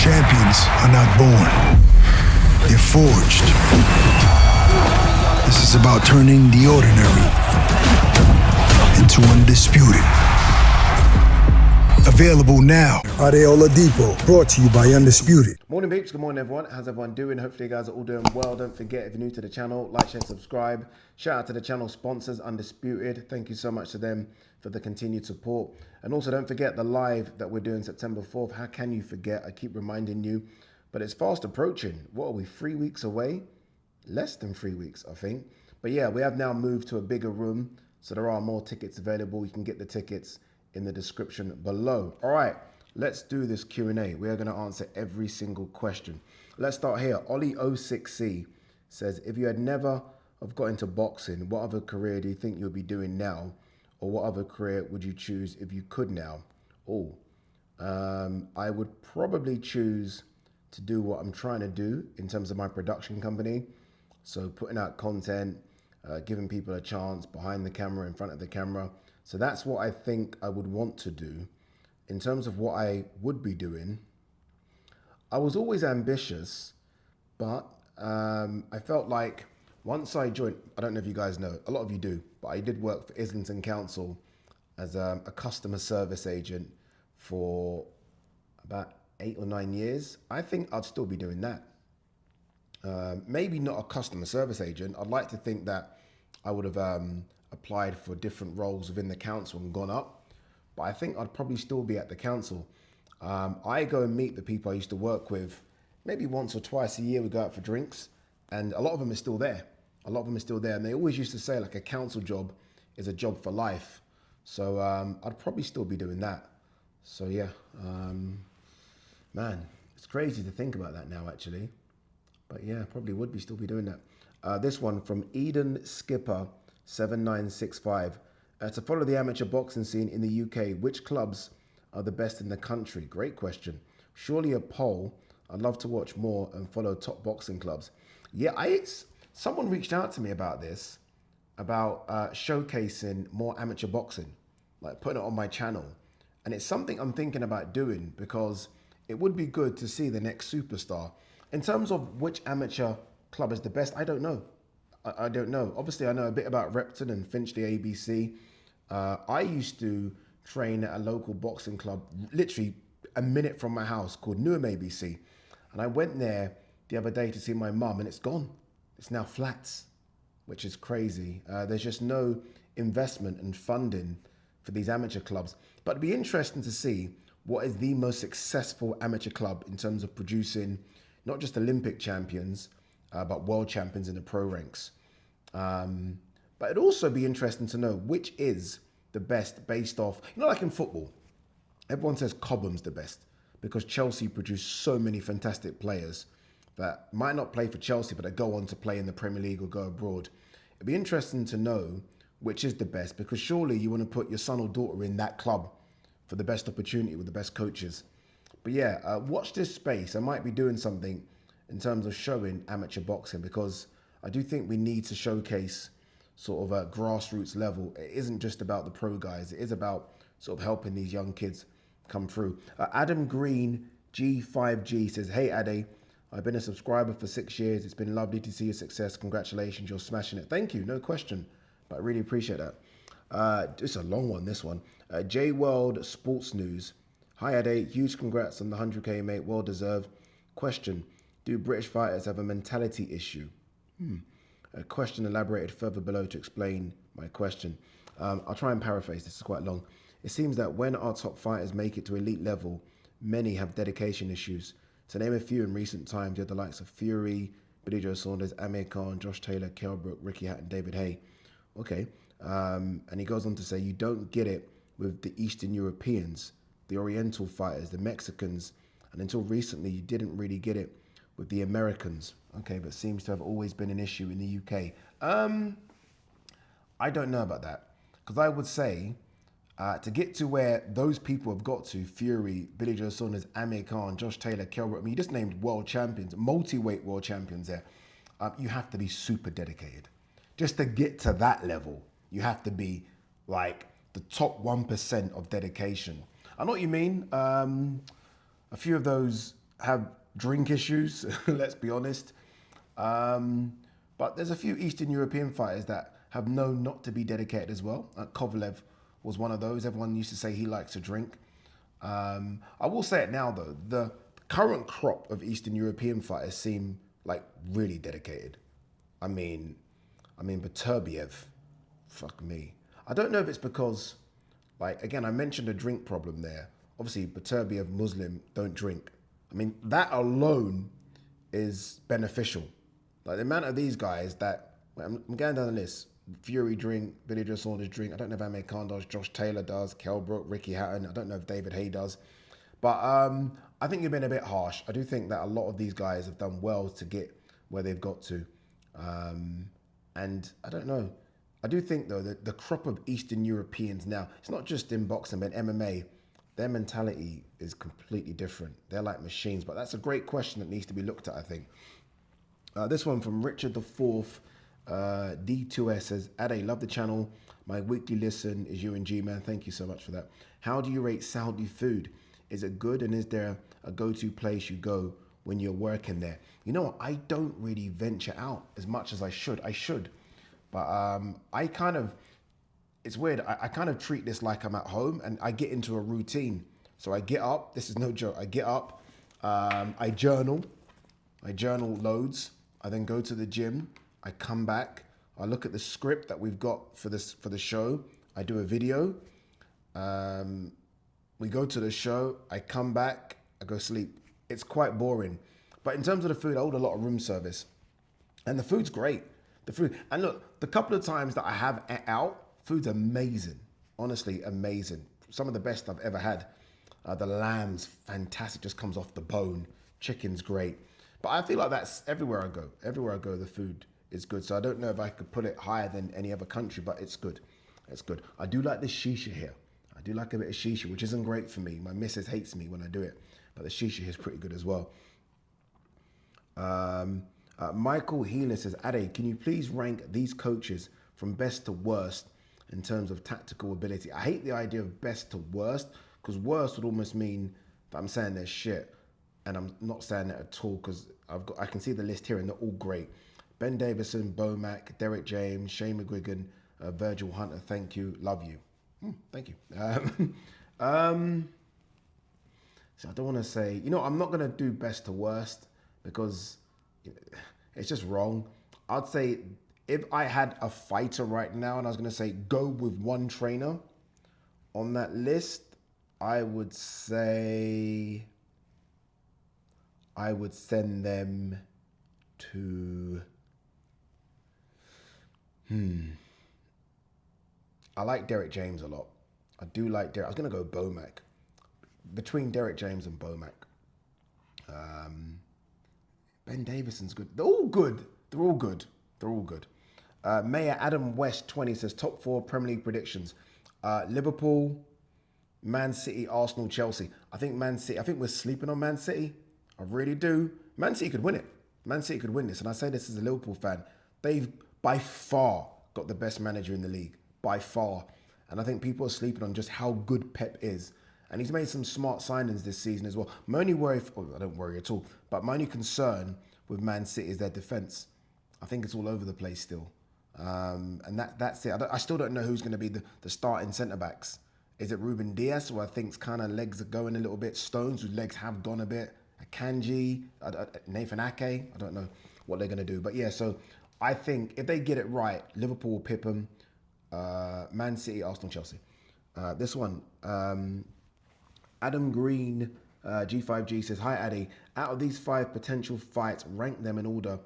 Champions are not born. They're forged. This is about turning the ordinary into undisputed. Available now. Ade Oladipo, brought to you by Undisputed. Morning peeps, good morning everyone. How's everyone doing? Hopefully you guys are all doing well. Don't forget, if you're new to the channel, like, share, subscribe. Shout out to the channel sponsors, Undisputed. Thank you so much to them for the continued support. And also don't forget the live that we're doing September 4th. How can you forget? I keep reminding you, but it's fast approaching. What are we, 3 weeks away? Less than 3 weeks, I think. But yeah, we have now moved to a bigger room, so there are more tickets available. You can get the tickets in the description below. All right, let's do this Q&A. We are going to answer every single question. Let's start here. Ollie06C says, if you had never have got into boxing, what other career do you think you'll be doing now? Or what other career would you choose if you could now? I would probably choose to do what I'm trying to do in terms of my production company. So putting out content, giving people a chance behind the camera, in front of the camera. So that's what I think I would want to do. In terms of what I would be doing, I was always ambitious, but I felt like once I joined, I don't know if you guys know, a lot of you do, but I did work for Islington Council as a customer service agent for about 8 or 9 years. I think I'd still be doing that. Maybe not a customer service agent. I'd like to think that I would have applied for different roles within the council and gone up, but I think I'd probably still be at the council. I go and meet the people I used to work with maybe once or twice a year. We go out for drinks, and a lot of them are still there. And they always used to say like a council job is a job for life. So I'd probably still be doing that. So yeah, man, it's crazy to think about that now actually. But yeah, probably would still be doing that. This one from Eden Skipper 7965. To follow the amateur boxing scene in the UK, which clubs are the best in the country? Great question. Surely a poll. I'd love to watch more and follow top boxing clubs. Yeah, someone reached out to me about this, about showcasing more amateur boxing, like putting it on my channel. And it's something I'm thinking about doing because it would be good to see the next superstar. In terms of which amateur club is the best, I don't know. I don't know. Obviously, I know a bit about Repton and Finchley ABC. I used to train at a local boxing club, literally a minute from my house, called Newham ABC. And I went there the other day to see my mum, and it's gone. It's now flats, which is crazy. There's just no investment and funding for these amateur clubs. But it'd be interesting to see what is the most successful amateur club in terms of producing not just Olympic champions, but world champions in the pro ranks. But it'd also be interesting to know which is the best based off, like in football, everyone says Cobham's the best because Chelsea produce so many fantastic players that might not play for Chelsea, but they go on to play in the Premier League or go abroad. It'd be interesting to know which is the best because surely you want to put your son or daughter in that club for the best opportunity with the best coaches. But yeah, watch this space. I might be doing something in terms of showing amateur boxing because I do think we need to showcase sort of a grassroots level. It isn't just about the pro guys. It is about sort of helping these young kids come through. Adam Green G5G says, hey Ade, I've been a subscriber for 6 years. It's been lovely to see your success. Congratulations, you're smashing it. Thank you, no question, but I really appreciate that. It's a long one, this one. J World Sports News. Hi Ade, huge congrats on the 100k mate, well deserved. Question, do British fighters have a mentality issue? A question elaborated further below to explain my question. I'll try and paraphrase, this is quite long. It seems that when our top fighters make it to elite level, many have dedication issues. To name a few in recent times, you had the likes of Fury, Billy Joe Saunders, Amir Khan, Josh Taylor, Kell Brook, Ricky Hatton, David Haye. Okay, and he goes on to say, you don't get it with the Eastern Europeans, the Oriental fighters, the Mexicans, and until recently, you didn't really get it with the Americans. Okay, but seems to have always been an issue in the UK. I don't know about that, because I would say to get to where those people have got to, Fury, Billy Joe Saunders, Amir Khan, Josh Taylor, Kell Brook, I mean, you just named world champions, multi-weight world champions there. You have to be super dedicated. Just to get to that level, you have to be like the top 1% of dedication. I know what you mean. A few of those have drink issues, let's be honest. But there's a few Eastern European fighters that have known not to be dedicated as well. Kovalev was one of those. Everyone used to say he likes to drink. I will say it now though, the current crop of Eastern European fighters seem like really dedicated. I mean, Beterbiev, fuck me. I don't know if it's because, like, again, I mentioned a drink problem there. Obviously, Beterbiev, Muslim, don't drink. I mean, that alone is beneficial. Like, the amount of these guys that, I'm going down the list. Fury drink, Billy Joe Saunders drink. I don't know if Amir Khan does, Josh Taylor does, Kell Brook, Ricky Hatton. I don't know if David Hay does. But I think you've been a bit harsh. I do think that a lot of these guys have done well to get where they've got to. And I don't know. I do think, though, that the crop of Eastern Europeans now, it's not just in boxing, but in MMA, their mentality is completely different. They're like machines. But that's a great question that needs to be looked at, I think. This one from Richard the Fourth, D2S says, Ade, love the channel. My weekly listen is you and Gman. Thank you so much for that. How do you rate Saudi food? Is it good? And is there a go-to place you go when you're working there? You know what? I don't really venture out as much as I should. But I kind of, it's weird. I kind of treat this like I'm at home and I get into a routine. So I get up. This is no joke. I get up. I journal. I journal loads. I then go to the gym. I come back. I look at the script that we've got for the show. I do a video. We go to the show. I come back. I go sleep. It's quite boring. But in terms of the food, I order a lot of room service. And the food's great. The food. And look, the couple of times that I have out, food's amazing. Honestly, amazing. Some of the best I've ever had. The lamb's fantastic. Just comes off the bone. Chicken's great. But I feel like that's everywhere I go. Everywhere I go, the food is good. So I don't know if I could put it higher than any other country, but it's good. It's good. I do like the shisha here. I do like a bit of shisha, which isn't great for me. My missus hates me when I do it. But the shisha here is pretty good as well. Michael Healer says, Ade, can you please rank these coaches from best to worst in terms of tactical ability? I hate the idea of best to worst, because worst would almost mean that I'm saying they're shit. And I'm not saying that at all, because I can see the list here and they're all great. Ben Davison, Bomac, Derek James, Shane McGuigan, Virgil Hunter, thank you, love you. Thank you. So I don't want to say, I'm not going to do best to worst because it's just wrong. I'd say if I had a fighter right now and I was going to say go with one trainer on that list, I would say I would send them to... I like Derek James a lot. I do like Derek. I was going to go Bomac. Between Derek James and Bomac. Ben Davison's good. They're all good. They're all good. They're all good. Mayor Adam West 20 says top 4 Premier League predictions. Liverpool, Man City, Arsenal, Chelsea. I think we're sleeping on Man City. I really do. Man City could win it. Man City could win this. And I say this as a Liverpool fan. They've by far got the best manager in the league. By far. And I think people are sleeping on just how good Pep is. And he's made some smart signings this season as well. My only worry, I don't worry at all, but my only concern with Man City is their defence. I think it's all over the place still. And that's it. I still don't know who's going to be the starting centre-backs. Is it Ruben Diaz, who I think's kind of legs are going a little bit? Stones, whose legs have gone a bit. Akanji, Nathan Ake. I don't know what they're going to do. But yeah, so I think if they get it right, Liverpool will pip them. Man City, Arsenal, Chelsea. This one, Adam Green, G5G says, hi Addy, out of these 5 potential fights, rank them in order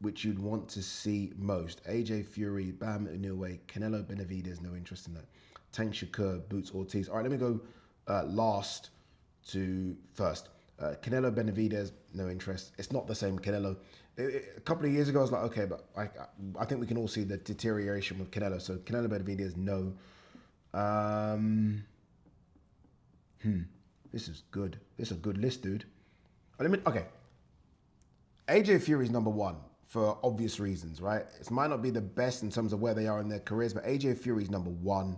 which you'd want to see most. AJ Fury, Bam Inoue, Canelo Benavidez, no interest in that. Tank Shakur, Boots Ortiz. All right, let me go last to first. Canelo Benavidez, no interest. It's not the same Canelo. A couple of years ago, I was like, okay, but I think we can all see the deterioration with Canelo. So Canelo Benavidez, no. This is good. This is a good list, dude. Okay. AJ Fury's number 1 for obvious reasons, right? It might not be the best in terms of where they are in their careers, but AJ Fury's number 1.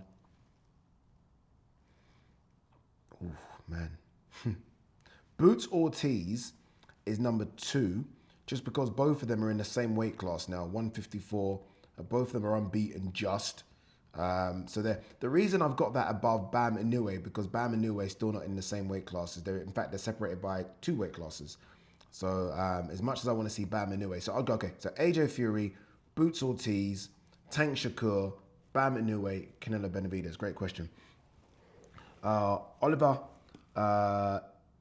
Ooh, man. Boots Ortiz is number 2, just because both of them are in the same weight class now, 154. Both of them are unbeaten just. So the reason I've got that above Bam Inoue, because Bam Inoue is still not in the same weight classes. In fact, they're separated by 2 weight classes. So as much as I want to see Bam Inoue, so I'll go, okay, so AJ Fury, Boots Ortiz, Tank Shakur, Bam Inoue, Canelo Benavidez. Great question.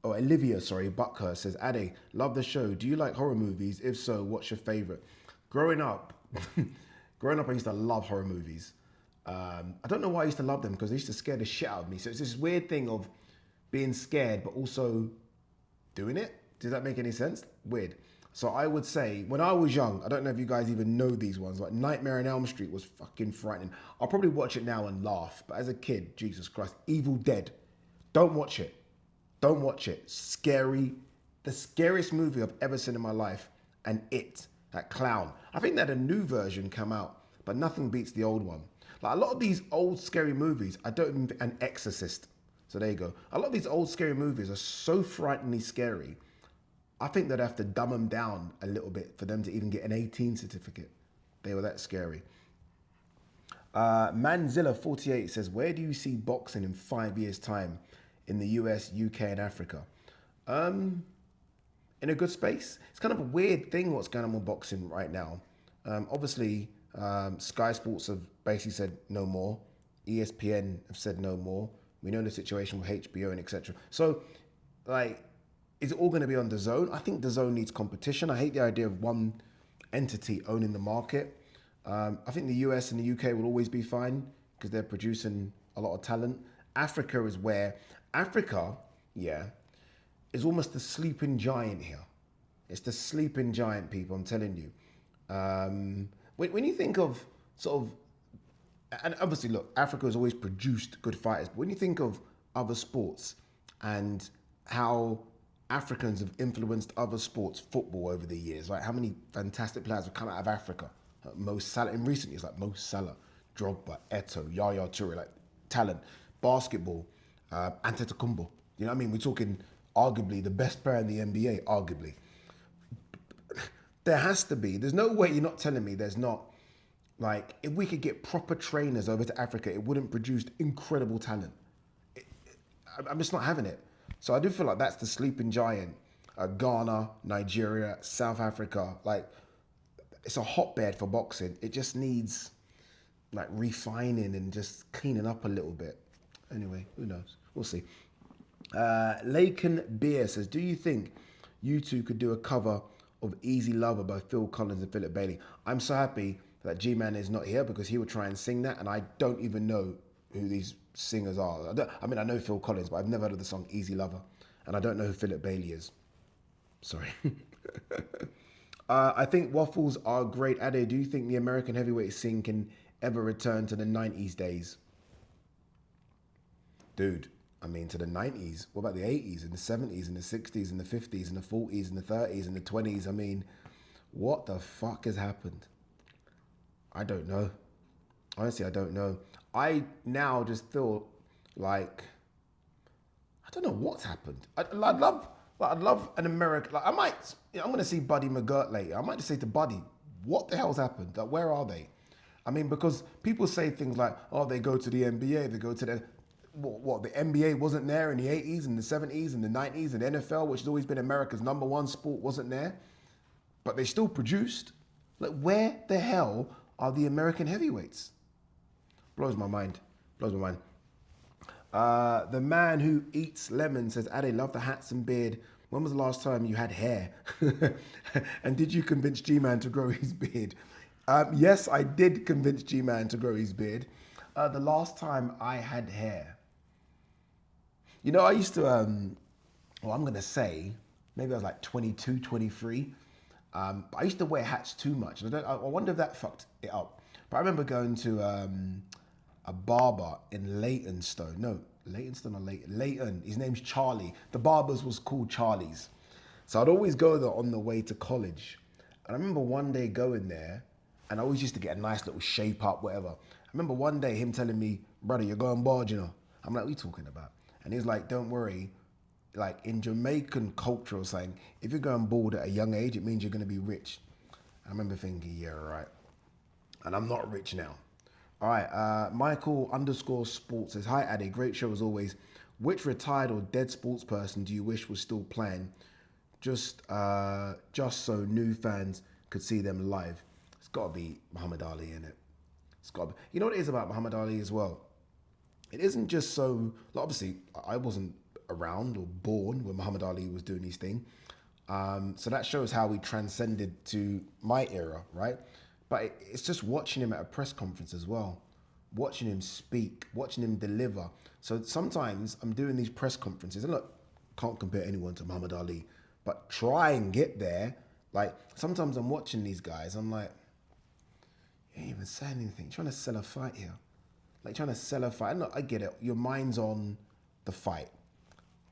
Olivia, Buckhurst says, Ade, love the show. Do you like horror movies? If so, what's your favorite? Growing up, I used to love horror movies. I don't know why I used to love them, because they used to scare the shit out of me. So it's this weird thing of being scared, but also doing it. Does that make any sense? Weird. So I would say, when I was young, I don't know if you guys even know these ones, like Nightmare on Elm Street was fucking frightening. I'll probably watch it now and laugh, but as a kid, Jesus Christ, Evil Dead, don't watch it. Don't watch it. Scary. The scariest movie I've ever seen in my life. And It, that clown. I think that a new version came out, but nothing beats the old one. Like a lot of these old scary movies, and Exorcist. So there you go. A lot of these old scary movies are so frighteningly scary. I think they'd have to dumb them down a little bit for them to even get an 18 certificate. They were that scary. Manzilla48 says, where do you see boxing in 5 years' time in the US, UK, and Africa? In a good space. It's kind of a weird thing what's going on with boxing right now. Obviously, Sky Sports have basically said no more. ESPN have said no more. We know the situation with HBO and etc. So, like, is it all going to be on DAZN? I think DAZN needs competition. I hate the idea of one entity owning the market. I think the US and the UK will always be fine because they're producing a lot of talent. Africa is where... Africa, is almost the sleeping giant here. It's the sleeping giant, people, I'm telling you. When you think of sort of... And obviously, look, Africa has always produced good fighters. But when you think of other sports and how Africans have influenced other sports, football over the years, right? How many fantastic players have come out of Africa? Mo Salah in recent years, like Mo Salah, Drogba, Eto'o, Yaya Toure, like talent. Basketball, Antetokounmpo. You know what I mean? We're talking arguably the best player in the NBA, arguably. There has to be. There's no way you're not telling me there's not. Like, if we could get proper trainers over to Africa, it wouldn't produce incredible talent. I'm just not having it. So I do feel like that's the sleeping giant. Ghana, Nigeria, South Africa, like, it's a hotbed for boxing. It just needs, like, refining and just cleaning up a little bit. Anyway, who knows? We'll see. Laken Beer says, do you think you two could do a cover of Easy Lover by Phil Collins and Philip Bailey? I'm so happy that G-Man is not here because he would try and sing that, and I don't even know who these singers are. I mean, I know Phil Collins, but I've never heard of the song Easy Lover, and I don't know who Philip Bailey is. Sorry. I think waffles are great. Ade, do you think the American heavyweight scene can ever return to the 90s days? Dude, I mean, to the 90s. What about the 80s and the 70s and the 60s and the 50s and the 40s and the 30s and the 20s? I mean, what the fuck has happened? I don't know. Honestly, I don't know. I now just feel like, I don't know what's happened. I'd love an American, like I'm going to see Buddy McGirt later. I might just say to Buddy, what the hell's happened? Like, where are they? I mean, because people say things like, oh, they go to the NBA, they go to the, what, the NBA wasn't there in the 80s and the 70s and the 90s, and the NFL, which has always been America's #1 sport, wasn't there. But they still produced. Like, where the hell are the American heavyweights? Blows my mind. Blows my mind. The man who eats lemon says, Ade, love the hats and beard. When was the last time you had hair? And did you convince G-Man to grow his beard? Yes, I did convince G-Man to grow his beard. The last time I had hair. You know, I used to, I'm going to say, maybe I was like 22, 23. But I used to wear hats too much. And I wonder if that fucked it up. But I remember going to a barber in Leytonstone. No, Leytonstone or Leyton. His name's Charlie. The barber's was called Charlie's. So I'd always go there on the way to college. And I remember one day going there, and I always used to get a nice little shape up, whatever. I remember one day him telling me, brother, you're going bald, you know. I'm like, what are you talking about? And he's like, don't worry, like in Jamaican culture or something, if you're going bald at a young age, it means you're going to be rich. I remember thinking, yeah, right. And I'm not rich now. All right, Michael _ sports says, hi, Addy, great show as always. Which retired or dead sports person do you wish was still playing? Just so new fans could see them live. It's got to be Muhammad Ali, innit? It's got to be. You know what it is about Muhammad Ali as well? It isn't just so, like, obviously, I wasn't around or born when Muhammad Ali was doing his thing. So that shows how he transcended to my era, right? But it's just watching him at a press conference as well, watching him speak, watching him deliver. So sometimes I'm doing these press conferences, and look, can't compare anyone to Muhammad Ali, but try and get there. Like, sometimes I'm watching these guys, I'm like, you ain't even saying anything. You're trying to sell a fight here. Like, trying to sell a fight. And look, I get it. Your mind's on the fight.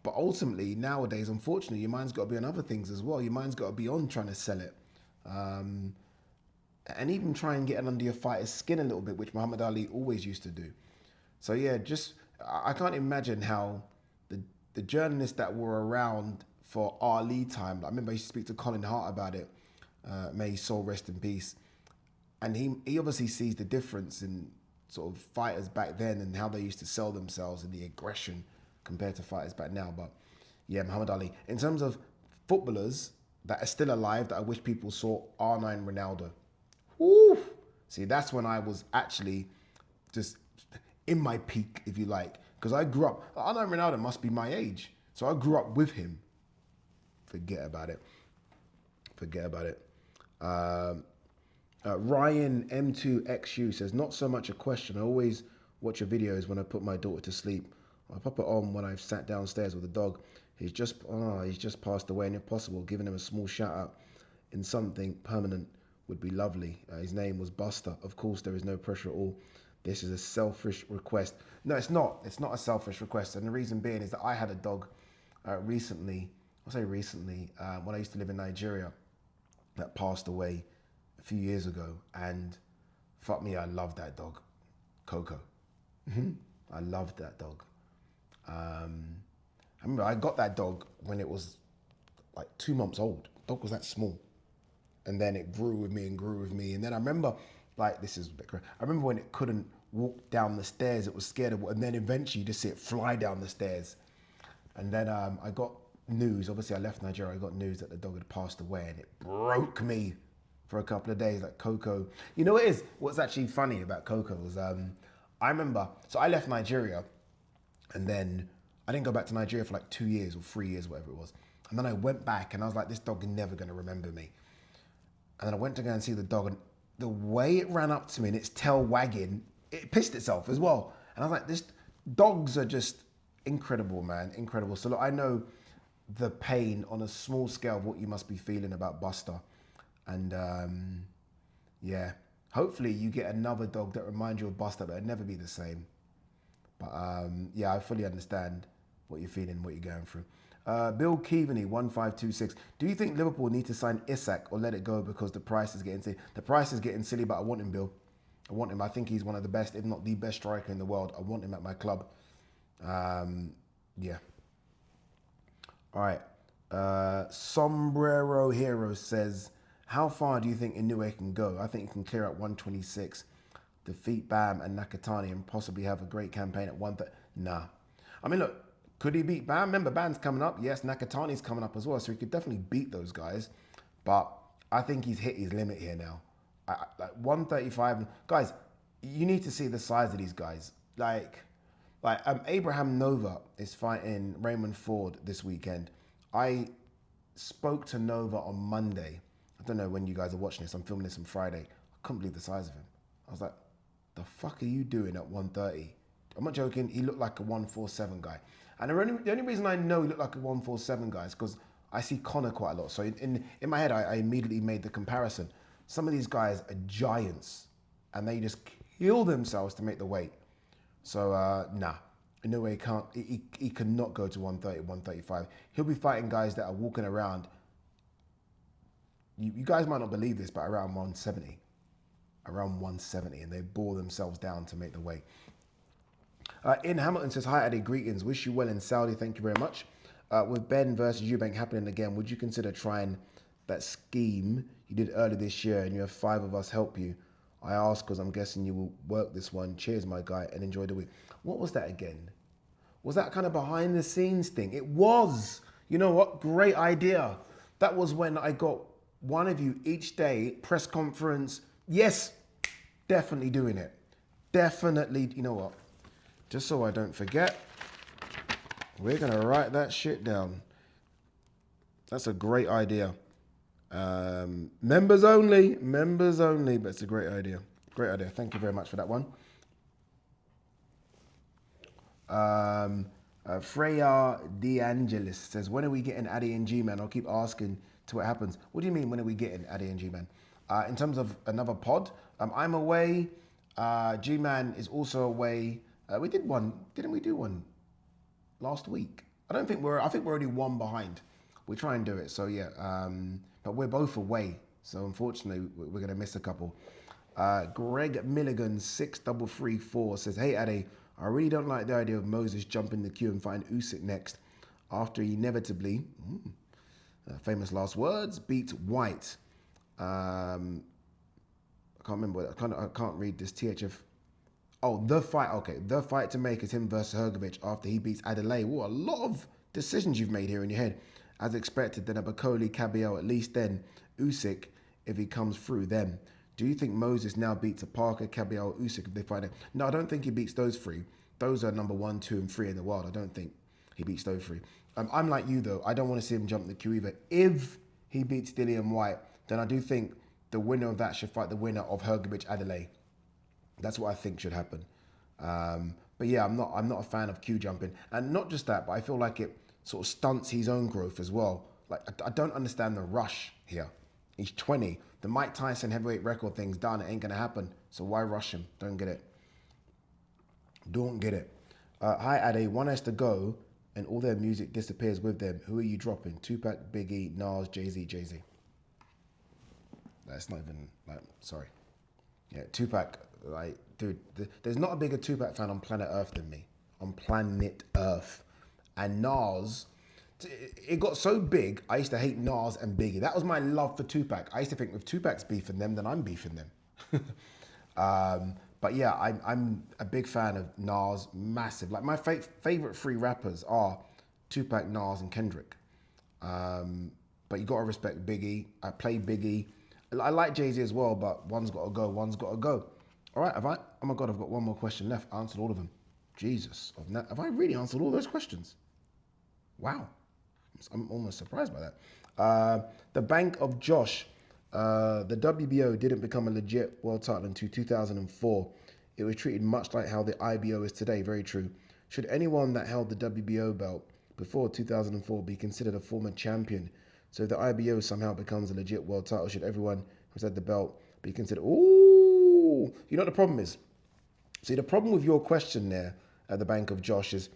But ultimately, nowadays, unfortunately, your mind's got to be on other things as well. Your mind's got to be on trying to sell it. And even try and get it under your fighter's skin a little bit, which Muhammad Ali always used to do. So yeah, I can't imagine how the journalists that were around for Ali time, I remember I used to speak to Colin Hart about it, may his soul rest in peace. And he obviously sees the difference in sort of fighters back then and how they used to sell themselves and the aggression compared to fighters back now. But yeah, Muhammad Ali. In terms of footballers that are still alive that I wish people saw, R9 Ronaldo. Woo! See, that's when I was actually just in my peak, if you like. Because I grew up, R9 Ronaldo must be my age. So I grew up with him. Forget about it. Forget about it. Ryan M2XU says, not so much a question. I always watch your videos when I put my daughter to sleep. I pop it on when I've sat downstairs with the dog. He's just passed away, and if possible, giving him a small shout out in something permanent would be lovely. His name was Buster. Of course, there is no pressure at all. This is a selfish request. No, it's not. It's not a selfish request. And the reason being is that I had a dog recently, when I used to live in Nigeria, that passed away a few years ago. And fuck me, I loved that dog, Coco. I loved that dog. I remember I got that dog when it was like 2 months old. The dog was that small. And then it grew with me and grew with me. And then I remember, like, this is a bit crazy. I remember when it couldn't walk down the stairs, it was scared of, and then eventually you just see it fly down the stairs. And then I got news, obviously I left Nigeria, I got news that the dog had passed away, and it broke me for a couple of days, like Coco. You know what it is? What's actually funny about Coco was, I remember, so I left Nigeria, and then I didn't go back to Nigeria for like 2 years or 3 years, whatever it was. And then I went back and I was like, this dog is never gonna remember me. And then I went to go and see the dog, and the way it ran up to me and its tail wagging, it pissed itself as well. And I was like, dogs are just incredible, man, incredible. So look, I know the pain on a small scale of what you must be feeling about Buster. And yeah, hopefully you get another dog that reminds you of Buster, but it'll never be the same. But yeah, I fully understand what you're feeling, what you're going through. Bill Keveney, 1526. Do you think Liverpool need to sign Isak or let it go because the price is getting silly? The price is getting silly, but I want him, Bill. I want him. I think he's one of the best, if not the best striker in the world. I want him at my club. Yeah. All right. Sombrero Herro says, how far do you think Inoue can go? I think he can clear at 126, defeat Bam and Nakatani, and possibly have a great campaign at 130. Nah. I mean, look, could he beat Bam? Remember, Bam's coming up. Yes, Nakatani's coming up as well, so he could definitely beat those guys. But I think he's hit his limit here now. Like 135. Guys, you need to see the size of these guys. Like Abraham Nova is fighting Raymond Ford this weekend. I spoke to Nova on Monday. I don't know when you guys are watching this. I'm filming this on Friday. I couldn't believe the size of him. I was like, the fuck are you doing at 130? I'm not joking. He looked like a 147 guy. And the only reason I know he looked like a 147 guy is because I see Conor quite a lot. So in my head, I immediately made the comparison. Some of these guys are giants, and they just kill themselves to make the weight. So, nah. No way he cannot go to 130, 135. He'll be fighting guys that are walking around. You guys might not believe this, but around 170. Around 170, and they bore themselves down to make the weight. Ian Hamilton says, hi, Addy, greetings. Wish you well in Saudi. Thank you very much. With Ben versus Eubank happening again, would you consider trying that scheme you did earlier this year and you have 5 of us help you? I ask because I'm guessing you will work this one. Cheers, my guy, and enjoy the week. What was that again? Was that kind of behind the scenes thing? It was. You know what? Great idea. That was when I got one of you each day, press conference. Yes, definitely doing it. Definitely, you know what? Just so I don't forget, we're going to write that shit down. That's a great idea. Members only, but it's a great idea. Great idea. Thank you very much for that one. Freya DeAngelis says, when are we getting Addy and Gman? I'll keep asking till it happens. What do you mean, when are we getting Addy and Gman? In terms of another pod, I'm away. Gman is also away. We did one, didn't we do one last week? I think we're already one behind. We try and do it, so yeah. But we're both away, so unfortunately we're gonna miss a couple. Greg Milligan 6334 says, hey Addy, I really don't like the idea of Moses jumping the queue and fighting Usyk next after he inevitably, famous last words, beat White. I can't remember. I can't read this. THF. Oh, the fight. Okay, the fight to make is him versus Hergovic after he beats Adelaide. What a lot of decisions you've made here in your head. As expected, then a Bakoli, Cabiel, at least then Usyk if he comes through them. Do you think Moses now beats a Parker, Cabiel, Usyk if they fight him? No, I don't think he beats those 3. Those are number 1, 2, and 3 in the world. I don't think he beats those 3. I'm like you though. I don't want to see him jump the queue either. If he beats Dillian White, then I do think the winner of that should fight the winner of Hergovic Adelaide. That's what I think should happen. But yeah, I'm not a fan of queue jumping, and not just that, but I feel like it sort of stunts his own growth as well. Like I don't understand the rush here. He's 20. The Mike Tyson heavyweight record thing's done. It ain't gonna happen. So why rush him? Don't get it. Don't get it. Hi Ade. One has to go, and all their music disappears with them. Who are you dropping? Tupac, Biggie, Nas, Jay-Z. That's not even like. Sorry. Yeah, Tupac. Like, dude, there's not a bigger Tupac fan on planet Earth than me. On planet Earth. And Nas, it got so big, I used to hate Nas and Biggie. That was my love for Tupac. I used to think if Tupac's beefing them, then I'm beefing them. But yeah, I'm a big fan of Nas, massive. Like my favorite 3 rappers are Tupac, Nas, and Kendrick. But you gotta respect Biggie. I play Biggie. I like Jay-Z as well, but one's gotta go. All right, have I? Oh my God, I've got one more question left. I answered all of them. Jesus, have I really answered all those questions? Wow, I'm almost surprised by that. The Bank of Josh, the WBO didn't become a legit world title until 2004. It was treated much like how the IBO is today. Very true. Should anyone that held the WBO belt before 2004 be considered a former champion? So if the IBO somehow becomes a legit world title, should everyone who's had the belt be considered? Ooh, you know what the problem is? See, the problem with your question there at the Bank of Josh is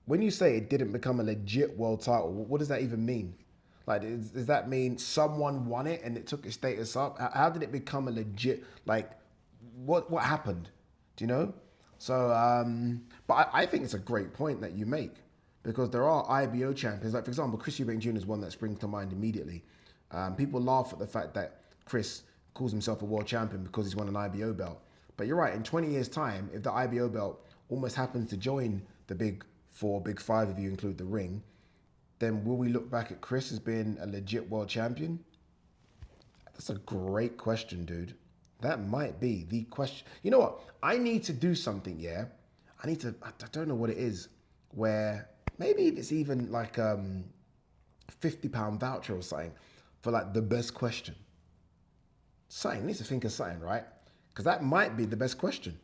when you say it didn't become a legit world title, what does that even mean? Like, does that mean someone won it and it took its status up? How did it become a legit, like, what happened? Do you know? So, but I think it's a great point that you make because there are IBO champions. Like, for example, Chris Eubank Jr. is one that springs to mind immediately. People laugh at the fact that Chris calls himself a world champion because he's won an IBO belt. But you're right, in 20 years' time, if the IBO belt almost happens to join the big 4, big 5 if you include the ring, then will we look back at Chris as being a legit world champion? That's a great question, dude. That might be the question. You know what? I need to do something, yeah? I don't know what it is, where maybe it's even like £50 voucher or something for like the best question. Something, needs to think of something, right? Because that might be the best question.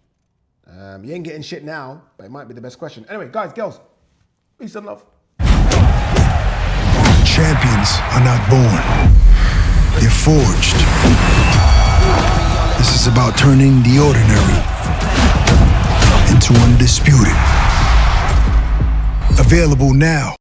You ain't getting shit now, but it might be the best question. Anyway, guys, girls, peace and love. Champions are not born. They're forged. This is about turning the ordinary into undisputed. Available now.